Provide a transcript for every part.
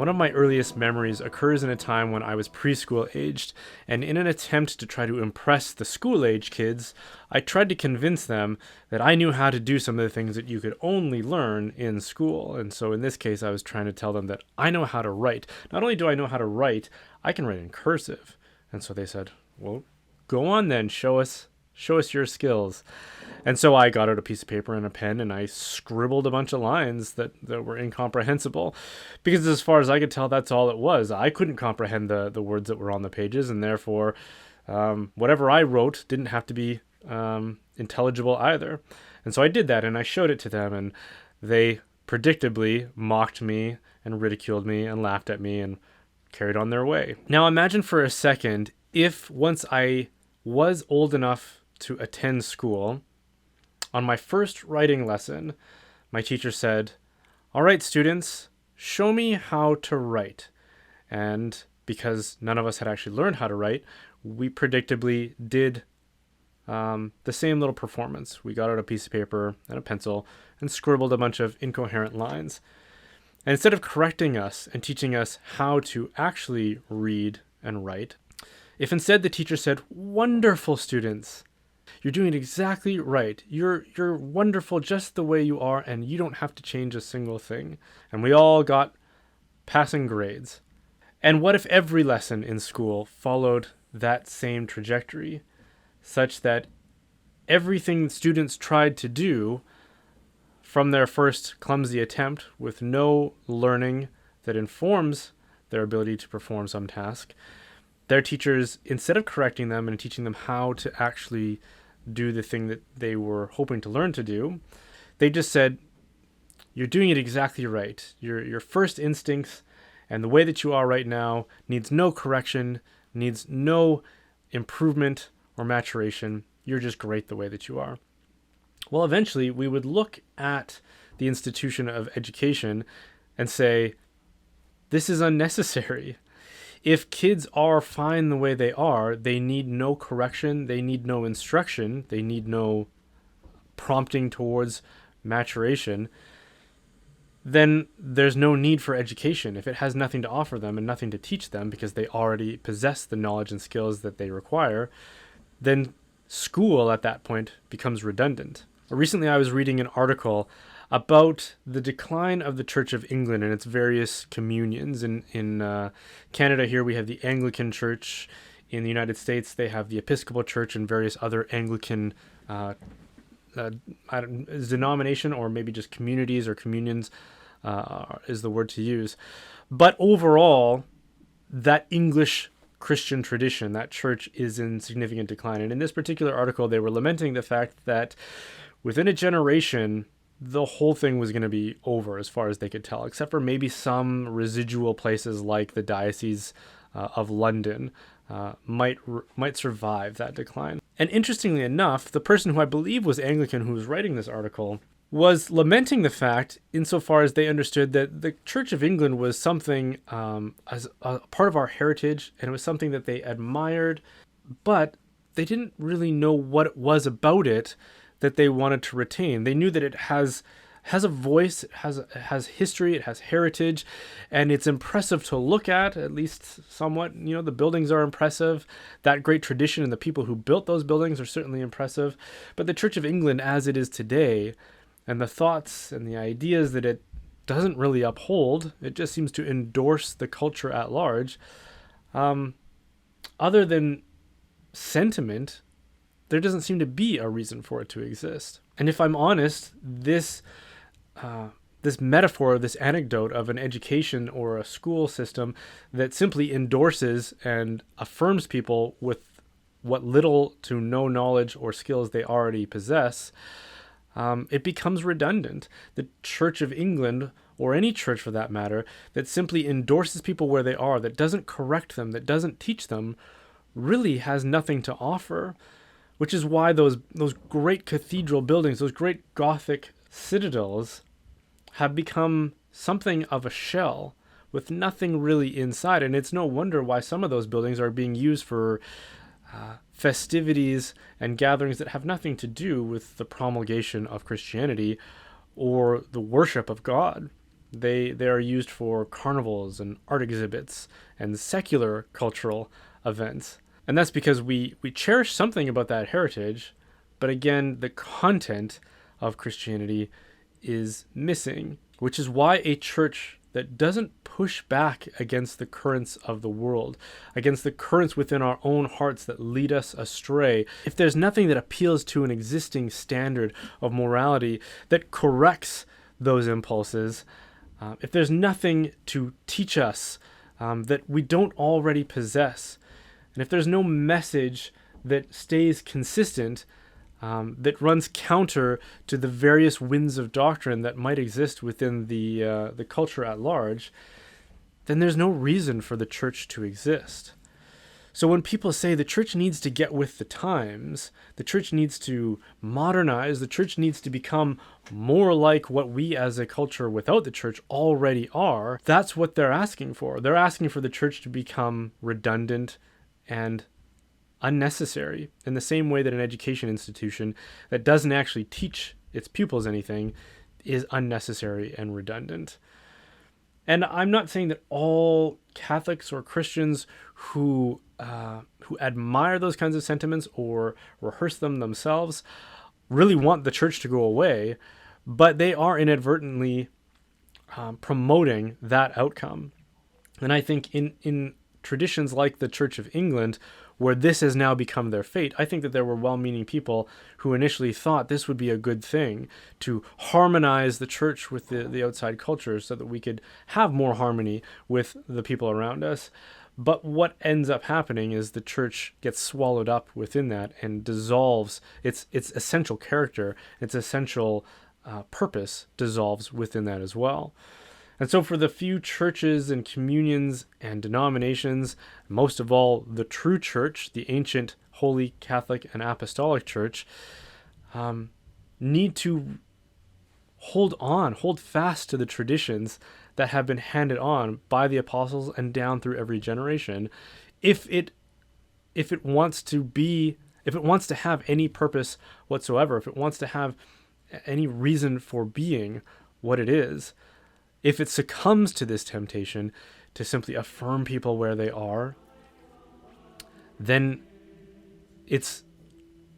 One of my earliest memories occurs in a time when I was preschool aged, and in an attempt to try to impress the school age kids, I tried to convince them that I knew how to do some of the things that you could only learn in school. And so in this case, I was trying to tell them that I know how to write. Not only do I know how to write, I can write in cursive. And so they said, well, go on then, show us your skills. And so I got out a piece of paper and a pen and I scribbled a bunch of lines that were incomprehensible, because as far as I could tell, that's all it was. I couldn't comprehend the words that were on the pages, and therefore whatever I wrote didn't have to be intelligible either. And so I did that and I showed it to them, and they predictably mocked me and ridiculed me and laughed at me and carried on their way. Now imagine for a second if once I was old enough to attend school, on my first writing lesson, my teacher said, "All right, students, show me how to write." And because none of us had actually learned how to write, we predictably did the same little performance. We got out a piece of paper and a pencil and scribbled a bunch of incoherent lines. And instead of correcting us and teaching us how to actually read and write, if instead the teacher said, "Wonderful, students, you're doing it exactly right. You're wonderful just the way you are, and you don't have to change a single thing." And we all got passing grades. And what if every lesson in school followed that same trajectory, such that everything students tried to do from their first clumsy attempt, with no learning that informs their ability to perform some task, their teachers, instead of correcting them and teaching them how to actually do the thing that they were hoping to learn to do, they just said, "You're doing it exactly right. Your first instincts and the way that you are right now needs no correction, needs no improvement or maturation. You're just great the way that you are." Well, eventually we would look at the institution of education and say, this is unnecessary. If kids are fine the way they are, they need no correction, they need no instruction, they need no prompting towards maturation, then there's no need for education. If it has nothing to offer them and nothing to teach them because they already possess the knowledge and skills that they require, then school at that point becomes redundant. Recently, I was reading an article about the decline of the Church of England and its various communions. In Canada here, we have the Anglican Church. In the United States, they have the Episcopal Church and various other Anglican denomination, or maybe just communities or communions is the word to use. But overall, that English Christian tradition, that church, is in significant decline. And in this particular article, they were lamenting the fact that within a generation, the whole thing was going to be over as far as they could tell, except for maybe some residual places like the Diocese of London might survive that decline. And interestingly enough, the person who I believe was Anglican who was writing this article was lamenting the fact insofar as they understood that the Church of England was something as a part of our heritage, and it was something that they admired, but they didn't really know what it was about it that they wanted to retain. They knew that it has a voice, it has history, it has heritage, and it's impressive to look at least somewhat. You know, the buildings are impressive. That great tradition and the people who built those buildings are certainly impressive. But the Church of England as it is today, and the thoughts and the ideas that it doesn't really uphold, it just seems to endorse the culture at large. Other than sentiment, there doesn't seem to be a reason for it to exist. And if I'm honest, this metaphor, this anecdote of an education or a school system that simply endorses and affirms people with what little to no knowledge or skills they already possess, it becomes redundant. The Church of England, or any church for that matter, that simply endorses people where they are, that doesn't correct them, that doesn't teach them, really has nothing to offer. Which is why those great cathedral buildings, those great Gothic citadels, have become something of a shell with nothing really inside. And it's no wonder why some of those buildings are being used for festivities and gatherings that have nothing to do with the promulgation of Christianity or the worship of God. They are used for carnivals and art exhibits and secular cultural events. And that's because we cherish something about that heritage, but again, the content of Christianity is missing, which is why a church that doesn't push back against the currents of the world, against the currents within our own hearts that lead us astray, if there's nothing that appeals to an existing standard of morality that corrects those impulses, if there's nothing to teach us that we don't already possess, and if there's no message that stays consistent, that runs counter to the various winds of doctrine that might exist within the culture at large, then there's no reason for the church to exist. So when people say the church needs to get with the times, the church needs to modernize, the church needs to become more like what we as a culture without the church already are, that's what they're asking for. They're asking for the church to become redundant and unnecessary, in the same way that an education institution that doesn't actually teach its pupils anything is unnecessary and redundant. And I'm not saying that all Catholics or Christians who admire those kinds of sentiments or rehearse them themselves really want the church to go away, but they are inadvertently promoting that outcome. And I think in traditions like the Church of England, where this has now become their fate, I think that there were well-meaning people who initially thought this would be a good thing to harmonize the church with the outside culture so that we could have more harmony with the people around us. But what ends up happening is the church gets swallowed up within that and dissolves its essential character, its essential purpose dissolves within that as well. And so for the few churches and communions and denominations, most of all the true church, the ancient Holy Catholic and Apostolic Church, need to hold fast to the traditions that have been handed on by the apostles and down through every generation, if it wants to have any purpose whatsoever, if it wants to have any reason for being what it is. If it succumbs to this temptation to simply affirm people where they are, then its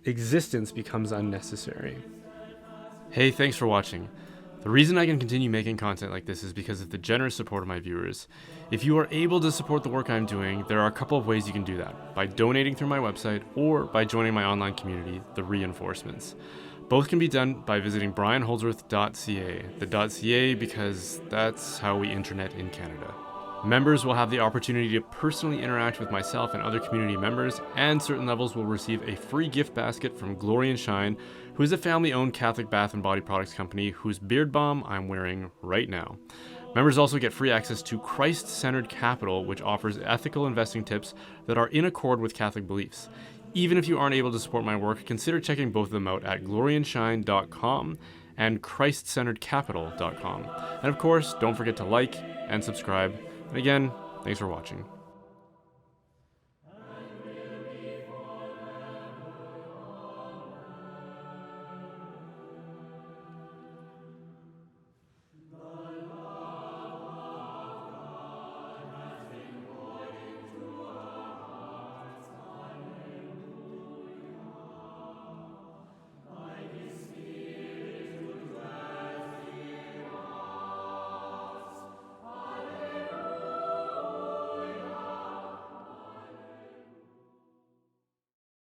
existence becomes unnecessary. Hey, thanks for watching. The reason I can continue making content like this is because of the generous support of my viewers. If you are able to support the work I'm doing, there are a couple of ways you can do that: by donating through my website or by joining my online community, The Reinforcements. Both can be done by visiting brianholdsworth.ca, the .ca because that's how we internet in Canada. Members will have the opportunity to personally interact with myself and other community members, and certain levels will receive a free gift basket from Glory and Shine, who is a family-owned Catholic bath and body products company whose beard balm I'm wearing right now. Members also get free access to Christ-Centered Capital, which offers ethical investing tips that are in accord with Catholic beliefs. Even if you aren't able to support my work, consider checking both of them out at gloryandshine.com and christcenteredcapital.com. And of course, don't forget to like and subscribe. And again, thanks for watching.